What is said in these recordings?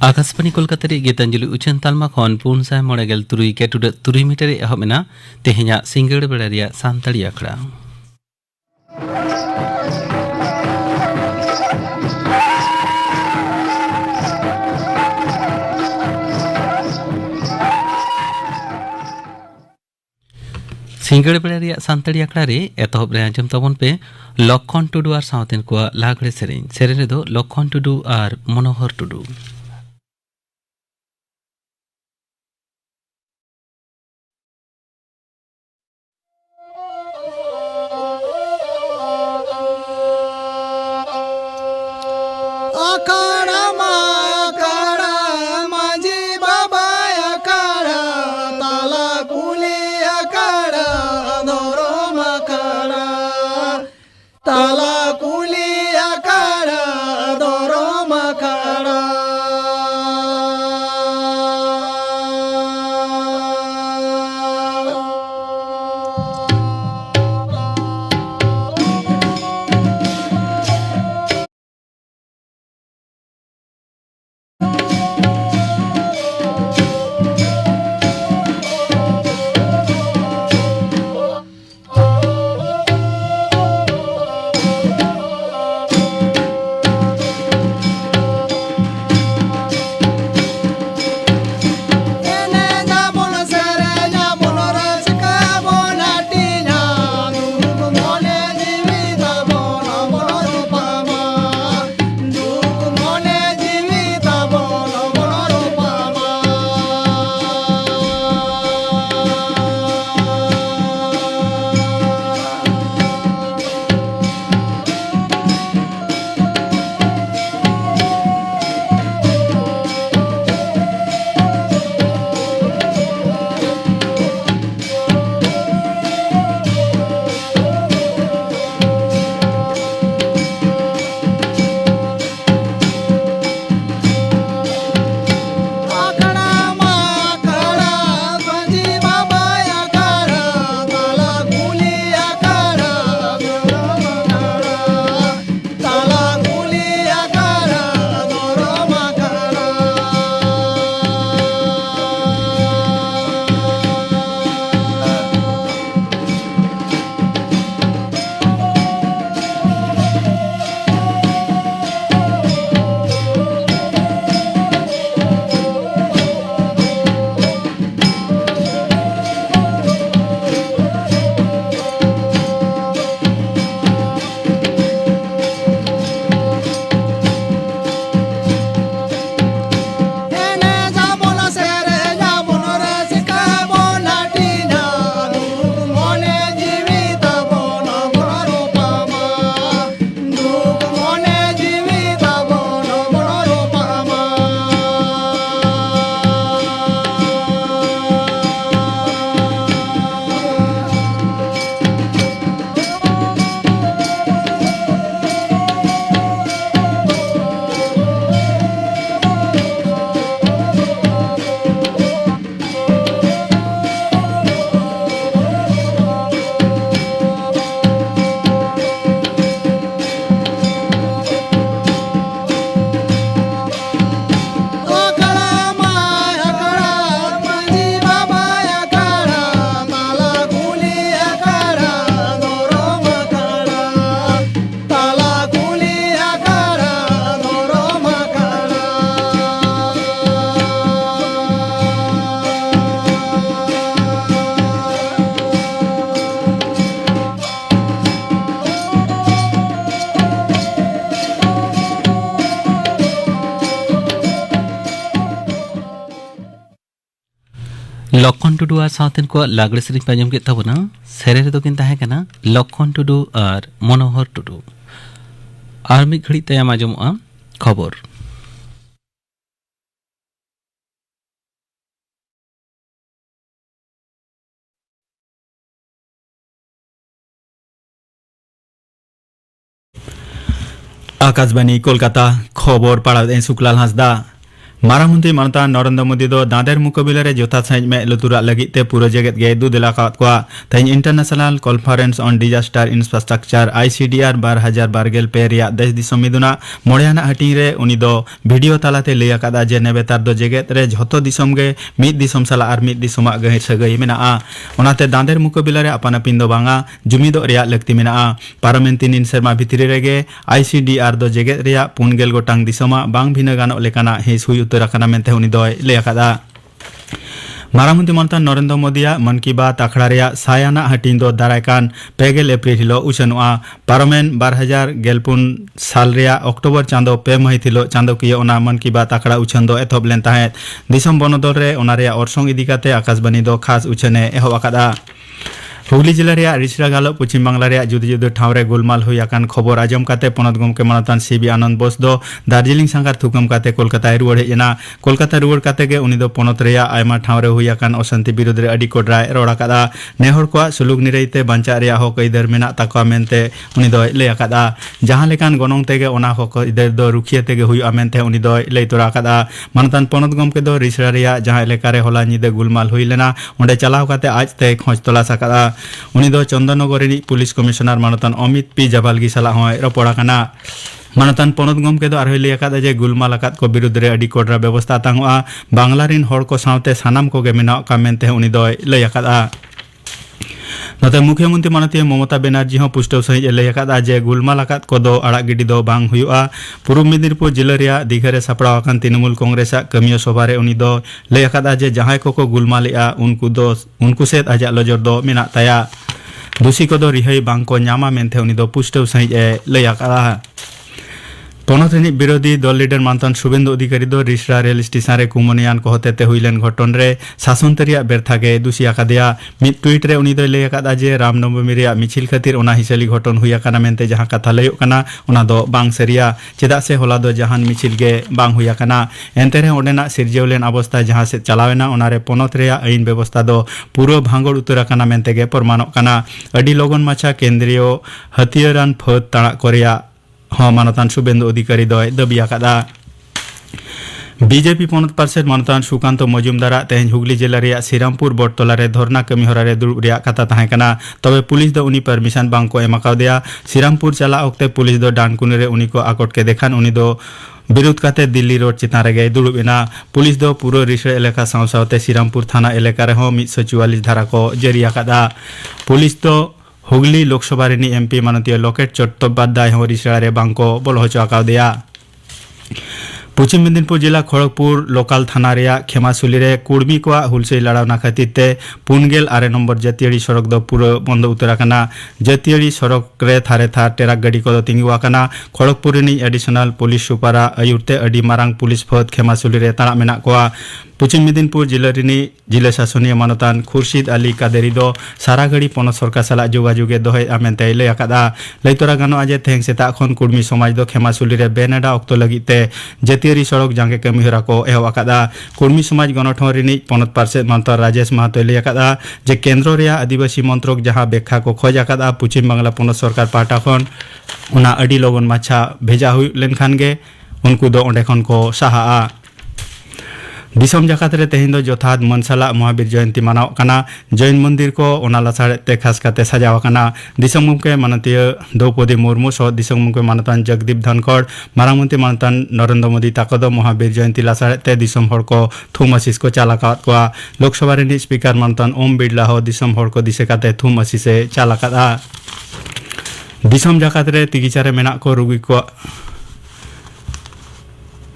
आकाशवाणी कोलकाता गीतांजलि उचन तालमा खन पुन साय मोड़ेगल तुरुई के तुरुई मीटर एहमेना तेहेኛ सिंगड़ बेड़ारिया सानताड़ी आखड़ा सिंगड़ बेड़ारिया सानताड़ी आखड़ा रे एतहब रे आंजम तबन पे लक्षण टुडू और सावतेन को लागड़े सेरेñ सेरेñ रे दो लक्षण टुडू और मनोहर टुडू अखाड़ा अखाड़ा माझी बाबा अखाड़ा ताला कुली अखाड़ा धरो मखाड़ा ताला कुली अखाड़ा धरो मखाड़ा लक्षण टुडू और सावतेन को लागड़े सेरेñ पे आंजम के तबना सेरेñ रे दो किन ताहे कना लक्षण टुडू और मनोहर टुडू और मिद घड़ी तयम आंजमोआ खबर आकाशवाणी कोलकाता खबर पढ़ा शुक्लाल हांसदा मारामंत्री मानता नरेंद्र मोदी दो दादेर मुकाबिला रे जोथा साइज में लुतुरा लगित ते पूरा जगत गे दु दिला कात को तेन international conference on disaster infrastructure ICDR 2012 पे रिया देश दिसम मिदुना मोड़ियाना हटिंग रे उनी दो वीडियो तालाते लैया कादा जे नेबेतार दो जगत रे झोतो दिसम गे मिद दिसम साला आर मिद दिसमा गहिर सगई मेना ओनाते दादेर मुकाबिला रे अपन अपिन दो बांगा जुमिदो रिया लक्ति मेना पार्लामेंट 3 सेरमा भितरी रेगे ICDR दो जगत रिया 4 गोटांग दिसमा बांग भिना गानो लेकाना हेस हुई उत्तराखंड मेंते उनी दो लैया कादा मारामंत्री मानता नरेंद्र मोदिया मन की बात आखड़ा रेया सायाना हटिन दो दारायकान 5 एप्रिल हिलो उछनुआ पार्लामेंट 2014 साल रेया अक्टोबर चांदो 5 महित हिलो चांदो किया ओना मन की बात आखड़ा उछन दो एथोब लेन ताहेत दिसम बनोदल रे ओना रेया ओरसोंग इदी काते आकाशबाणी दो खास उछने एहो आकादा हुगली जिला रे रिसरा गालो पश्चिम बांग्ला रे जुदी जुदी ठाव रे गोलमाल हुई आकान खबर आजम काते पनत गमके मानतान CB आनंद बोस दो दार्जिलिंग सांगार थुकम काते कोलकाता रुवाड़ हेजना कोलकाता रुवाड़ काते गे उनी दो पनत रे आयमा ठाव रे हुई आकान अशांति विरोध रे अडी कोडराय रोड़ा कादा नेहर को सुलुग निरैते बांचा रे हक इदर मेना ताको मेनते उनी दो लैय आकादा जहां लेकान गनोंग तेगे ओना हक इदर दो रुखिया तेगे हुई आमेनते उनी दो लैय तोरा कादा मानतान पनत गमके दो रिसरा रे जहां इलाका रे होला निदे गोलमाल हुई लेना ओंडे चलाव काते आज ते खोज तलाश आकादा उनी दो चंदननगर पुलिस कमिश्नर मानतान अमित P जाबालगी साला होय रपड़ा काना मानतान पनत गमके दो आरहोय लैय आकादा जे गुलमाल आकाद को विरुद्ध रे अडी कोडरा व्यवस्था तांगोआ बांग्ला रिन हड़ को सावते सानाम को गे मेना का मेनते उनी दो लैय आकादा नते मुख्यमंत्री मानती ममता बनर्जी हो पुष्टव सहित लैय आकादा जे गुलमाल आकाद को दो आड़ा गिडी दो बांग हुआ पूर्व मेदिनीपुर जिला रे दिघारे सापड़ा आकान तृणमूल कांग्रेस कमियो सभा रे उनी दो लैय आकादा जे जहां को गुलमालेआ उनको सेत आजा लजर दो मेना ताया दोषी को दो रिहाई बांग को न्यामा मेनते उनी दो पुष्टव सहित लैय आकादा पनत रिनी विरोधी दल लीडर मानतान शुभेंदु अधिकारी दो रिसरा रेल स्टेशन रे कुमनियान को होते हुईलेन घटन रे शासन तरिया बेरथागे दोषी आकादिया मिद ट्वीट रे उनी दो लैय आकादा जे रामनवमी रे मिছিল खातिर ओना हिसली घटन हुई आकाना मेनते जहां कथा लैयो काना ओना दो बांग सेरिया चेदा से होला दो जहान मिছিল गे बांग हुई आकाना एनते रे ओडेना सिरजेवलेन अवस्था जहां से चलावेना ओना रे पनत रे आईन व्यवस्था दो पूरो भांगड़ उत्तर आकाना मेनते गे प्रमाणक काना अडी लोगन माछा केंद्रीय हथियारान फौज ताड़ा कोरिया हाँ मानतान शुभेंदु अधिकारी दो दबी आकादा बीजेपी पनत पार्षद मानतान सुकांत मजुमदार तेहन हुगली जिला रे श्रीरामपुर बटतला रे धरना कमी होरा रे दुरुब रे कथा ताहें कना तबे पुलिस दो उनी परमिशन बांग को एमाकावदिया श्रीरामपुर चला ओक्ते पुलिस दो डानकुनी रे उनी को आकोट के देखान उनी दो विरोध काते दिल्ली रोड चितान रे दुरुब एना पुलिस दो पूरा रिसरा इलाका सावसावते श्रीरामपुर थाना इलाका रे हो 144 धारा को जारी आकादा पुलिस दो हुगली लोकसभा रेनी MP मानतीय लॉकेट चट्टोपाध्याय हो रिसरा रे बांग को बोलो हचो आकावदिया पश्चिम मेदिनीपुर जिला खड़गपुर लोकल थाना रे खेमासुली रे कुड़मी को हुलसई लड़ावना खातिर ते 4 नंबर जातीय सड़क दो पूरा बंद उतराकना जातीय सड़क रे थारे थार टेराक गाड़ी को तिंगुआकना खड़गपुर रेनी एडिशनल पुलिस सुपारा आयुरते अडी मारांग पुलिस फौज खेमासुली रे ताना मेना को पश्चिम मेदिनीपुर जिला रेनी जिला शासनीय मानतान खुर्शीद अली कादेरी दो सारा घड़ी पनत सरकार साला जोगाजोगे दोहे आमेनते लैय आकादा लैतोरा गानो आजे तेहं सेता खन कुड़मी समाज दो खेमासुली रे बेनेडा ऑक्तो लगिते जातीय सड़क जांगे कमी हरा को एहो आकादा कुड़मी समाज गणठन रेनी पनत पार्षद मानता राजेश महतो लैय आकादा जे केंद्र रे आदिवासी मंत्रक जहां बेखा को खोज आकादा पश्चिम बांग्ला पनत सरकार पाटा खन उना अडी लोगन माछा भेजा हुई लेनखान गे उनको दो ओंडे खन को साहा दिसम जाकात रे तेहिं दो जथात मनसाला महावीर जयंती मानाव काना जैन मंदिर को ओना लासाड़े ते खास काते सजाव काना दिसम मुमके मानतीय द्रौपदी मुर्मू सह दिसम मुमके मानतान जगदीप धनखड़ मारांग मंत्री मानतान नरेंद्र मोदी ताको महावीर जयंती लासाड़े ते दिसम हड़ को थुम आशीष को चालाकात को लोकसभा रे स्पीकर मानतान ओम बिरला हो दिसम हड़ को दिसे काते थुम आशीष से चालाकाता दिसम जाकात रे तिगिचारे मेना को रुगी को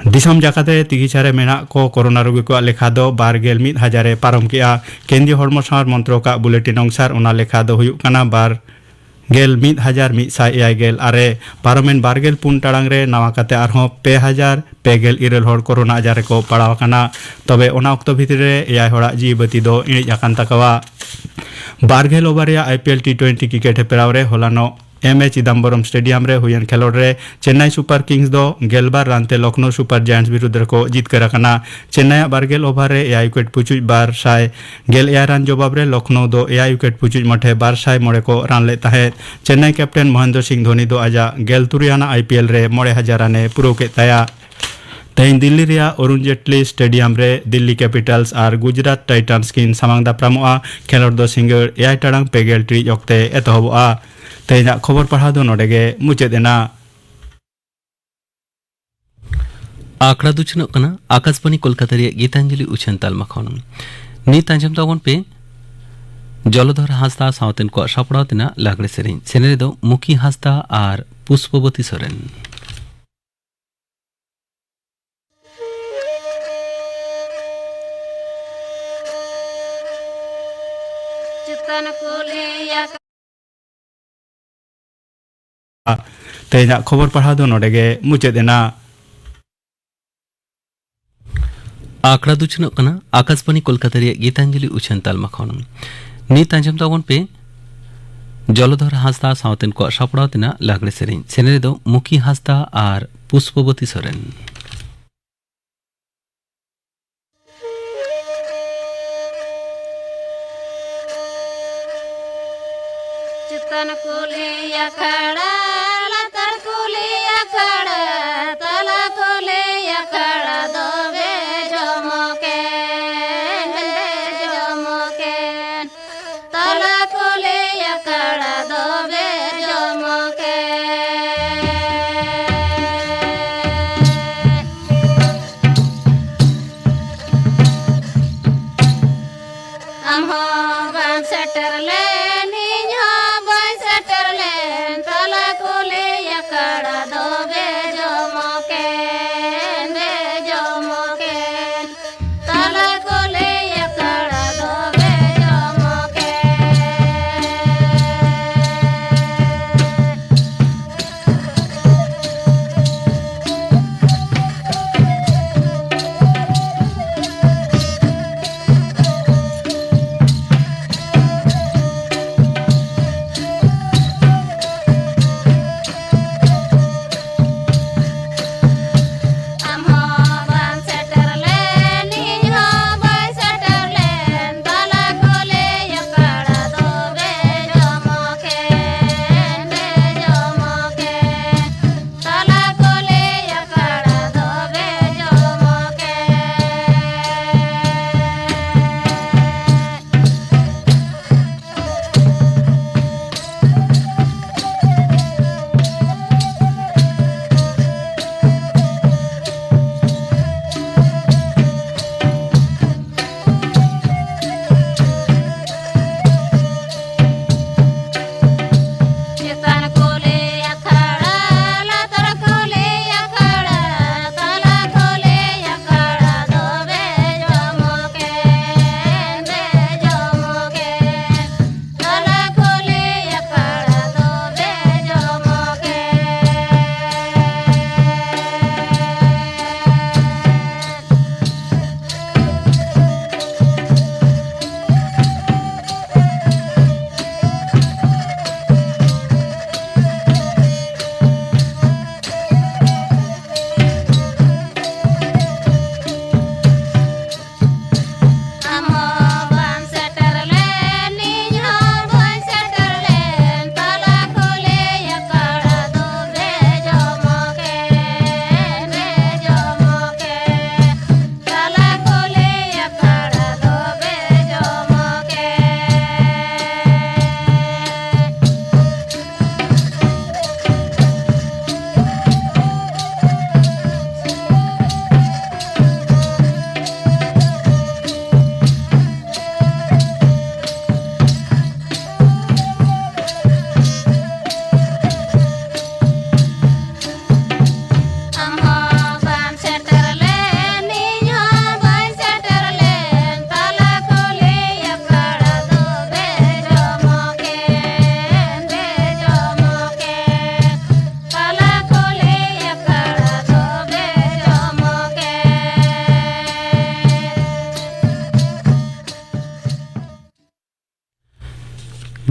दिसम जाकाते तिगिचारे मेना को कोरोना रोगी को लेखा दो 12,000 पारम किया केंद्रीय हड़मो सार मंत्रों का बुलेटिन अनुसार ओना लेखा दो हुयुक काना 12,100 आरे पारमेन 24 टाड़ांग रे नवा काते आरहों 2,000 हड़ कोरोना आजार को पड़ाव काना तबे ओना ऑक्टो भितर रे 6 हड़ा जी बती दो इणिज आकान तकवा 12 ओवर या IPL T20 क्रिकेट हेपराव रे होलानो MA चिदम्बरम स्टेडियम रे हुयन खेलोड रे चेन्नई सुपर किंग्स दो गेलबार रानते लखनऊ सुपर जायंट्स विरुद्ध को जीत कर रखना चेन्नई 12 ओवर रे 6 विकेट पुचुज 12 रान जवाब रे लखनऊ दो 6 विकेट पुचुज मठे 12 मोड़े को रान ले ताहे चेन्नई कैप्टन महेंद्र सिंह धोनी दो आजा 13 IPL रे 9,000 राने पुरो के ताया तेज दिल्ली रे अरुण जेटली स्टेडियम रे दिल्ली कैपिटल्स और गुजरात टाइटन्स किन सामांग दाप्रामोआ खेलोड दो सिंगर 8 टाड़ांग पेगेल टिज अक्ते एतहबोआ तेज खबर पढ़ा दो नोडेगे मुचेदेना आंकड़ा दुचनो कना आकाशवाणी कोलकाता रे गीतांजलि उछन तालमा खन नीत आंजम ताबन पे जलधर हांसदा सावतेन को सापड़ाव तेना लागड़े सेरेन सेनेरे दो मुखी हांसदा और पुष्पवती सोरेन चितन कोलिया तेज खबर पढ़ा दो नोडेगे मुचेदेना आंकड़ा दुचनो कना आकाशवाणी कोलकाता रे गीतांजलि उछन तालमा खन नीत आंजम ताबन पे जलधर हांसदा सावतेन को सापड़ाव तेना लागड़े सेरेन सेनेरे दो मुखी हांसदा और पुष्पवती सोरेन चितन कोलिया खड़ा लतर कोलिया खड़ा तला कोलिया खड़ा दोबे जमके तला कोलिया खड़ा दोबे जमके हम हो बम सेटरले तला कोलिया खड़ा दोबे जमके तला कोलिया खड़ा दोबे जमके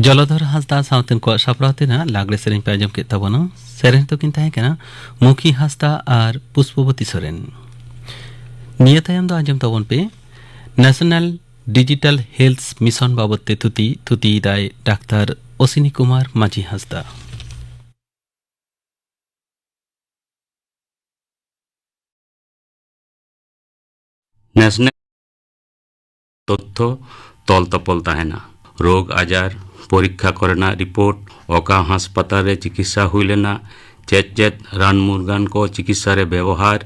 जलधर हांसदा सावतेन को सापड़ावतेना लागड़े सेरेन पे आंजम के तबना सेरेन तो किन ताहें कना मुखी हांसदा और पुष्पवती सोरेन निया तायम दो आंजम तबन पे नेशनल डिजिटल हेल्थ मिशन बाबते थुती दाय डाक्टर अश्विनी कुमार माझी हांसदा। नेशनल तथ्य तल तपल तहना रोग आजार परीक्षा करना रिपोर्ट ओका हासपाताल रे चिकित्सा हुई लेना चेत चेत रान मुरगान को चिकित्सा रे व्यवहार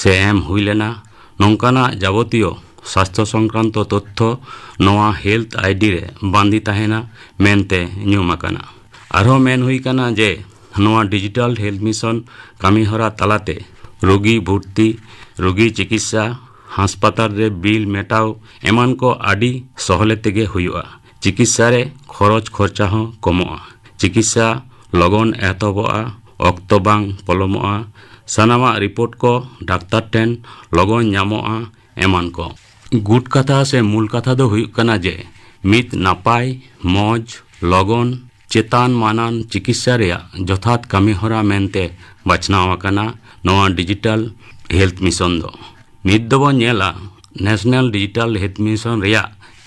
से एम हुई लेना नौकाना जाबतीय स्वास्थ्य संक्रांत तथ्य नवा हेल्थ आईडी रे बांधी तहना मेनते ᱧᱩᱢᱟᱠᱟᱱᱟ आरो मेन हुई काना जे नवा डिजिटल हेल्थ मिशन कामीहरा तलाते रोगी भर्ती रोगी चिकित्सा हासपाताल रे बिल मेटाव एमान को आडी सहले तेगे हुयुआ चिकित्सा रे खरच खर्चा हो कमोआ चिकित्सा लगन एतबोआ अक्तो बांग पलमोआ सानामा रिपोर्ट को डाक्तार टेन लगन ᱧᱟᱢᱚᱜᱼᱟ एमान को गुड कथा से मूल कथा दो हुयुक कना जे मित नापाय मौज लगन चेतान मानान चिकित्सा रे जथात कामीहरा मेनते बाछनाव आकाना नवा डिजिटल हेल्थ मिशन दो नित दो नेला नेशनल डिजिटल हेल्थ मिशन रे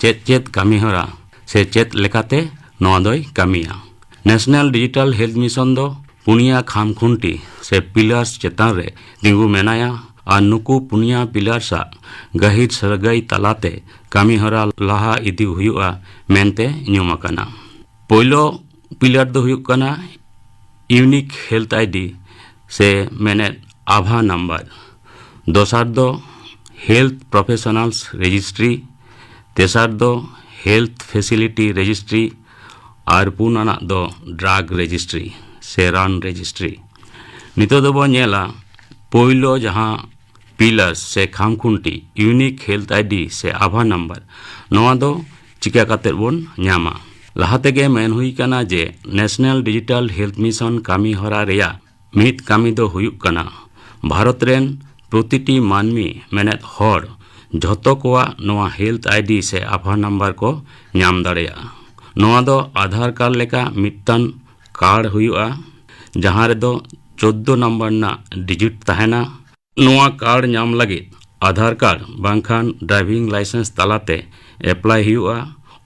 चेत चेत कामीहरा से चेत लेकाते नवा दोय Kamiya national digital health mission दो पुनिया खामखुंटी से पिलर्स चेतान रे तिंगु मेनाया और नुकु पुनिया पिलर सा गहिर सरगई तलाते कामीहरा लाहा इदी हुयुआ मेनते ᱧᱩᱢᱟᱠᱟᱱᱟ पोइलो पिलर दो हुयुक कना यूनिक हेल्थ आईडी से मेने आभा नंबर दोसार दो हेल्थ प्रोफेशनल्स रजिस्ट्री तेसार दो हेल्थ फैसिलिटी रजिस्ट्री और पुनाना दो ड्रग रजिस्ट्री से रान रजिस्ट्री नितो दो बो नेला पोइलो जहां पिलर्स से खामखुंटी यूनिक हेल्थ आईडी से आभा नंबर नवा दो चिका काते बोन ᱧᱟᱢᱟ लहातेगे मेन हुई कना जे नेशनल डिजिटल हेल्थ मिशन कामी हरा रेया मित कामी दो हुयुक कना भारत रेन प्रतिटी मानमी मेनेत हर झतो कोवा नवा हेल्थ आईडी से आभा नंबर को ᱧᱟᱢ दाड़ेया नवा दो आधार कार्ड लेका मित्तन कार्ड हुयुआ जहां रे दो 14 नंबर ना डिजिट तहना नवा कार्ड ᱧᱟᱢ लगित आधार कार्ड बांखान ड्राइविंग लाइसेंस तलाते एप्लाई हुयुआ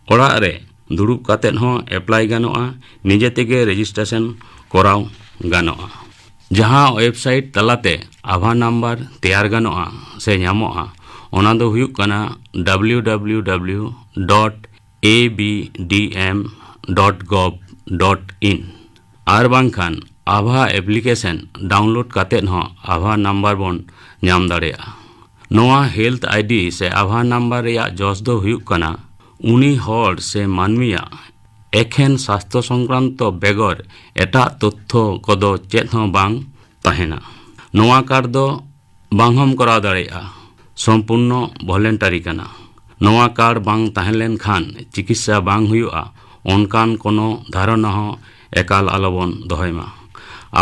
ओड़ा रे दुरुब कातेन हो एप्लाई गानोआ निजे तेगे रजिस्ट्रेशन कराव गानोआ जहां वेबसाइट तलाते आभा नंबर तैयार गानोआ से ᱧᱟᱢᱚᱜᱼᱟ ओना दो हुयुक कना www.abdm.gov.in आर बांखान आभा एप्लीकेशन डाउनलोड कातेन हो आभा नंबर बोन ᱧᱟᱢ दाड़ेया नोआ हेल्थ आईडी से आभा नंबर रेया जस दो हुयुक कना उनी हर से मानमिया एखेन स्वास्थ्य संक्रांत बेगर एटा तथ्य कदो चेत हो बांग तहेना नोआ कार्ड दो बांगहम कराव दाड़ेया संपूर्ण वॉलेंटरी कना नोआ कार्ड बांग तहलेन खान चिकित्सा बांग हुयुआ ओनकान कोनो धारणा हो एकाल आलोबन दोहयमा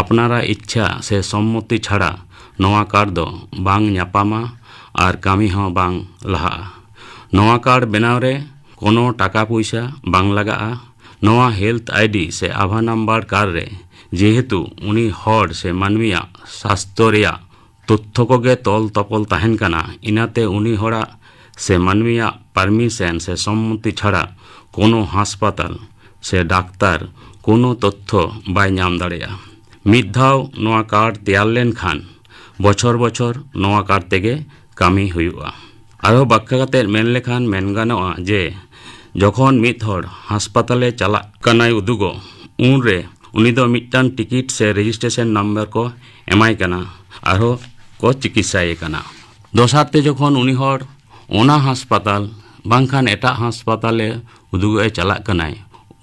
अपनारा इच्छा से सम्मति छाड़ा नोआ कार्ड दो बांग ᱧᱟᱯᱟᱢᱟ और कामी हो बांग लहा नोआ कार्ड बनाव रे कोनो टाका पैसा बांग लगा नोआ हेल्थ आईडी से आभा नंबर कार्ड रे जेहेतु उनी हर से मानमिया स्वास्थ्य रेया तथ्य कोगे तल तपल तहन कना इनाते उनी हरा से मानमिया परमिशन से सम्मति छाड़ा कोनो हासपाताल से डाक्तार कोनो तथ्य बाय ᱧᱟᱢ दाड़ेया मिद धाव नोआ कार्ड तैयार लेन खान बछर बछर नोआ कार्ड तेगे कामी हुयुआ आरो बाक्का काते मेन लेखान मेन गानोआ जे जखन मिद हर हासपाताले चला कनाय उदुगो उन रे उनी दो मिटन टिकिट से रजिस्ट्रेशन नंबर को एमाय कना आरो को चिकित्साय कना दोसारते जखन उनी हर ओना हासपाताल बांखान एटा हासपाताले उदुगो चला कनाय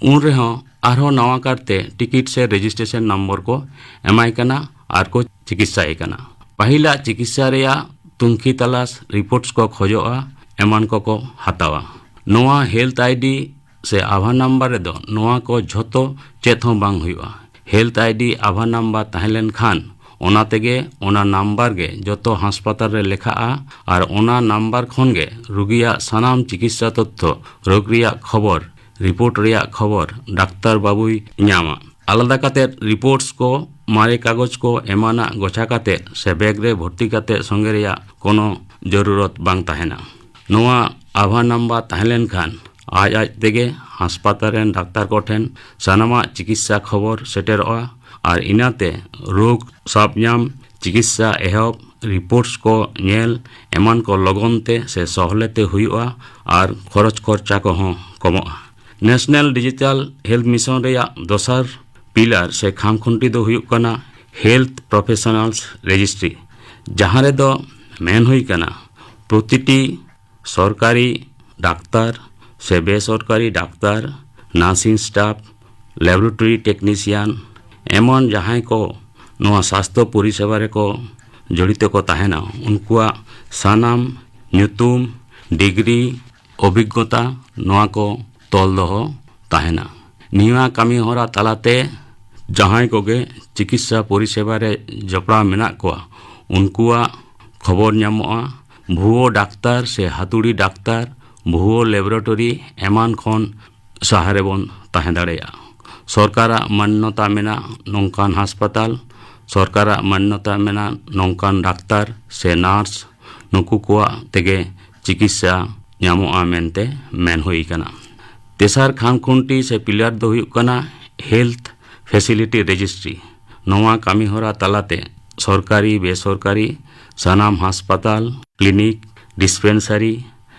उन रे हो आरो नवा कार्डते टिकिट से रजिस्ट्रेशन नंबर को एमाय कना आर को चिकित्साय कना पहिला चिकित्सा रेया तुंखी तलाश रिपोर्ट्स को खोजोआ एमान को हतावा नोआ हेल्थ आईडी से आभा नंबर रे दो नोआ को झोतो चेत हो बांग हुयुआ हेल्थ आईडी आभा नंबर तहलेन खान ओना तेगे ओना नंबर गे जतो हासपाताल रे लेखाआ और ओना नंबर खन गे रोगिया सानाम चिकित्सा तथ्य रोग रिया खबर रिपोर्ट रिया खबर डाक्तार बाबुई ᱧᱟᱢᱟ आलादा काते रिपोर्ट्स को मारे कागज को एमाना गोछा काते से बैग रे भर्ती काते संगे रिया कोनो जरूरत बांग तहना नोआ आभा नंबर तहलेन खान आज तेगे हासपाताल रेन डाक्तार को ठेन सानामा चिकित्सा खबर सेटेरोआ और इनाते रोग साब ᱧᱟᱢ चिकित्सा एहब रिपोर्ट्स को नेल एमान को लगनते से सहलेते हुआ और खरच खर्चा को कमोगा। नेशनल डिजिटल हेल्थ मिशन रे दोसर पिलर से खामखुंटी दो हुई कना हेल्थ प्रोफेशनल्स रजिस्ट्री जहाँ रे दो मेन हुई कना प्रतिटी सरकारी डाक्तार से बेसरकारी doctor nursing staff laboratory technician एमन जहाँ को नवा स्वास्थ्य परिसेवा रे को जड़ित को तहना उनकुआ सानाम ᱧᱩᱛᱩᱢ डिग्री अभिज्ञता नवा को तोल दो तहना निवा कामी होरा तलाते जहाँ कोगे चिकित्सा परिसेवा रे जपड़ा मेना को उनकुआ खबर नामोआ भुवो डाक्तार से हातुड़ी डाक्तार भुवो लैबोरेटरी एमान खन सहारे बन तहन दाड़ेया सरकारा मान्यता मेना नौकान हास्पताल सरकारा मान्यता मेना नौकान डाक्तार से नार्स नुकु को तेगे चिकित्सा नामोआ मेनते मेन हुई कना। तेसार खामखुंटी से पिलर दो हुई कना हेल्थ फैसिलिटी रजिस्ट्री नवा कामी होरा तलाते सरकारी बेसरकारी सानाम हास्पताल क्लिनिक डिस्पेंसरी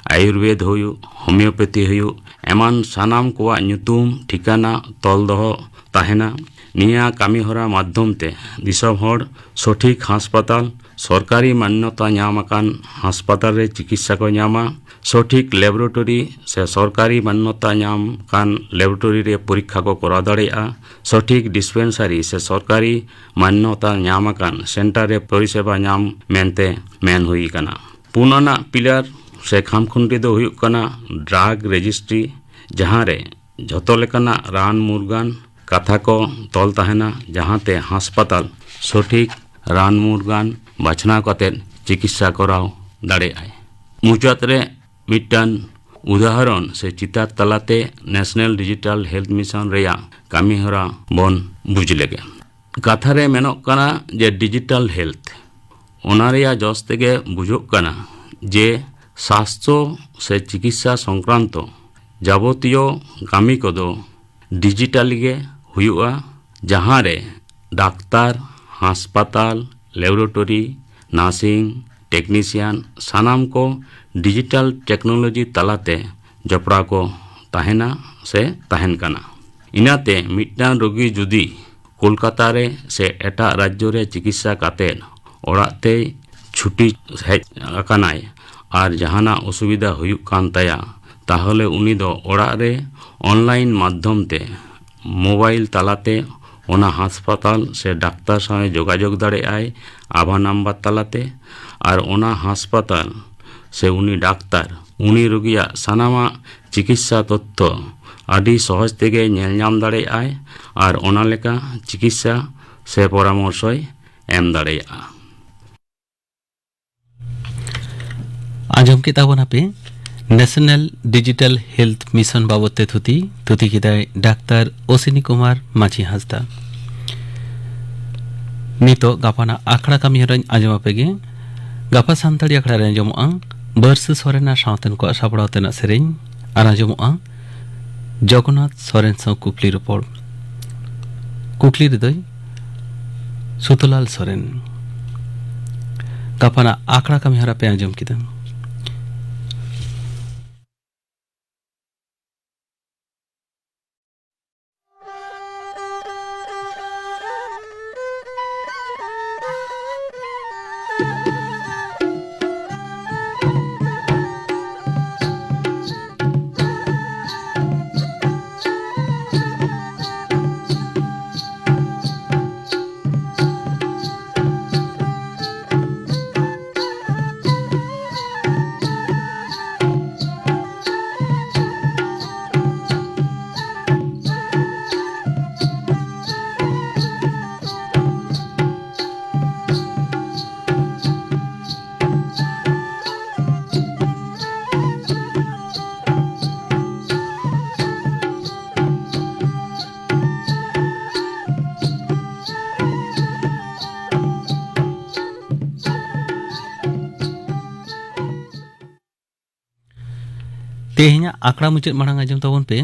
आयुर्वेद हुयु होमियोपैथी हुयु एमान सानाम कोआ ᱧᱩᱛᱩᱢ ठिकाना तोल दो तहना निया कामी होरा माध्यम ते दिसम हर सठिक हास्पताल सरकारी मान्यता नामकान हास्पताल रे चिकित्सा को नामा सठिक लैबोरेटरी से सरकारी मान्यता नामकान लैबोरेटरी रे परीक्षा को करा दाड़ेया सठिक डिस्पेंसरी से सरकारी मान्यता नामकान सेंटर रे परिसेवा नाम मेनते मेन हुई कना। पुनाना पिलर से खामखुंटी दो हुई कना ड्रग रजिस्ट्री जहाँ रे झतो लेकना रान मुर्गान कथा को तोल तहना जहाँ ते हास्पताल सठिक रान मुर्गान बाछना कते चिकित्सा कराव दाड़े आए। मुचात रे मिट्टन उदाहरण से चितार तलाते नेशनल डिजिटल हेल्थ मिशन रेया कामी होरा बन बुझ लेगे कथा रे मेनोक कना जे डिजिटल हेल्थ ओना रेया जस तेगे बुझोक कना जे स्वास्थ्य से चिकित्सा संक्रांत जाबतीय कामी कोदो डिजिटल गे हुआ जहाँ रे डाक्तार हास्पताल लैबोरेटरी नर्सिंग टेक्नीशियन सानाम को डिजिटल टेक्नोलॉजी तलाते जपड़ा को तहना से तहन कना। इनाते मिट्टान रोगी जुदी कोलकाता रे से एटा राज्य रे चिकित्सा काते ओराते छुट्टी हेज अकानाय और जहाना असुविधा हुयुक कान ताया ताहले उनी दो ओड़ा रे ऑनलाइन माध्यम ते मोबाइल तलाते ओना हास्पताल से डाक्तार साथे जोगाजोग दाड़े आए आभा नम्बर तलाते और ओना हास्पताल से उनी डाक्तार उनी रोगिया सानामा चिकित्सा तथ्य आदि सहज तेगे नेल नाम दाड़े आए और ओना लेका चिकित्सा से परामर्शय एम दाड़ेया। आजम किताबों पे नेशनल डिजिटल हेल्थ मिशन बाबते थुती किदाय डाक्तार अश्विनी कुमार माझी हांसदा नितो गापाना आखड़ा कामी हरन आजम पेगे गापा सानताड़ी आखड़ा रे आजमोआ बर्स सोरेना सावतेन को सापड़ावतेना सेरेñ आर आजमोआ जगन्नाथ सोरेन साव कुकली रपड़ कुकली रिदय सुतलाल सोरेन गापाना आखड़ा कामी हरा पे आजम किदा। तेहेኛ आकड़ा मुचाद मांग आजम तबन पे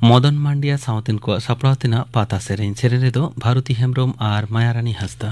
मदन मांडिया सावतेन को सापड़ावतेना पाता सेरेñ रे दो भारती हेम्ब्रम और मायारानी हांसदा।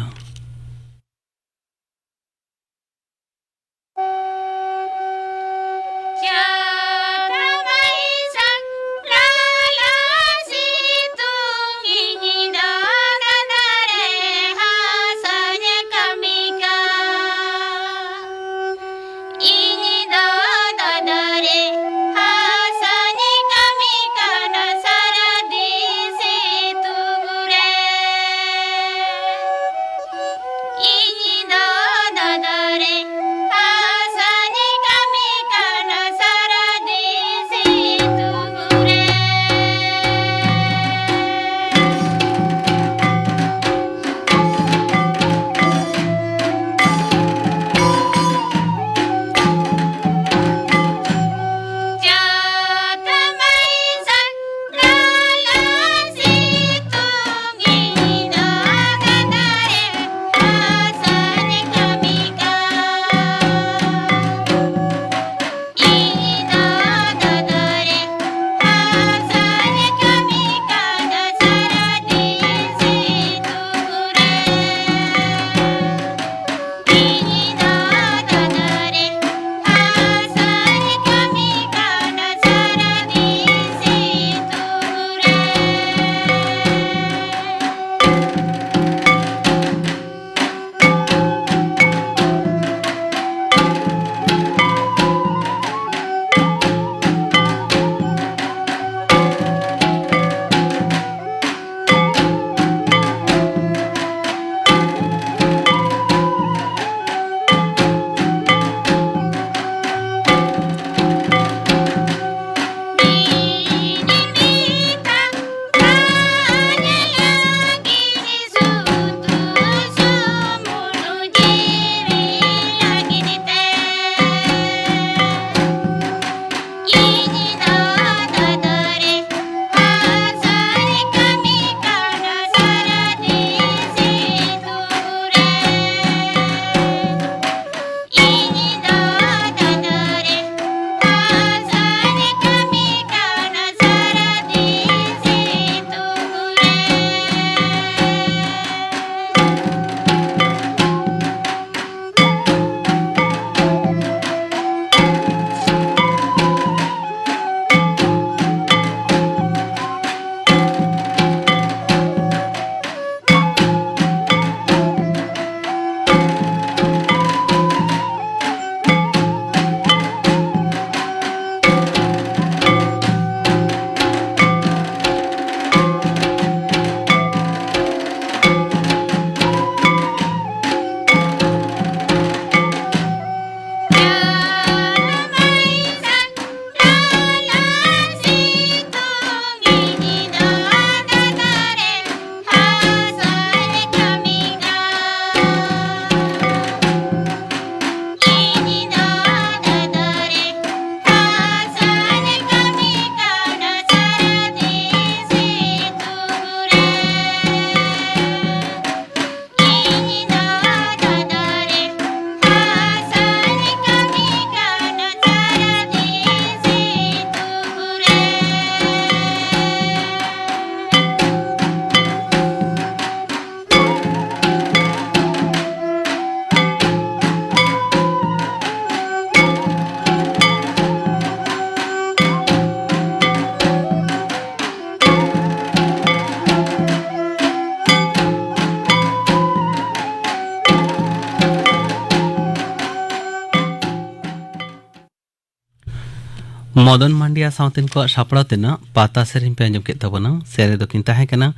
मदन मांडिया सावतेन को सापड़ाव तेना पाता सेरेन पे आंजम के तबना सेरे दो किन ताहे कना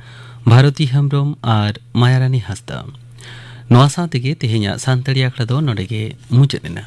भारती हेम्ब्रम और मायारानी हंसदा नोआ सावते गे तेहेnya सानताड़ी आखड़ा दो नोडे गे मुचाद एना।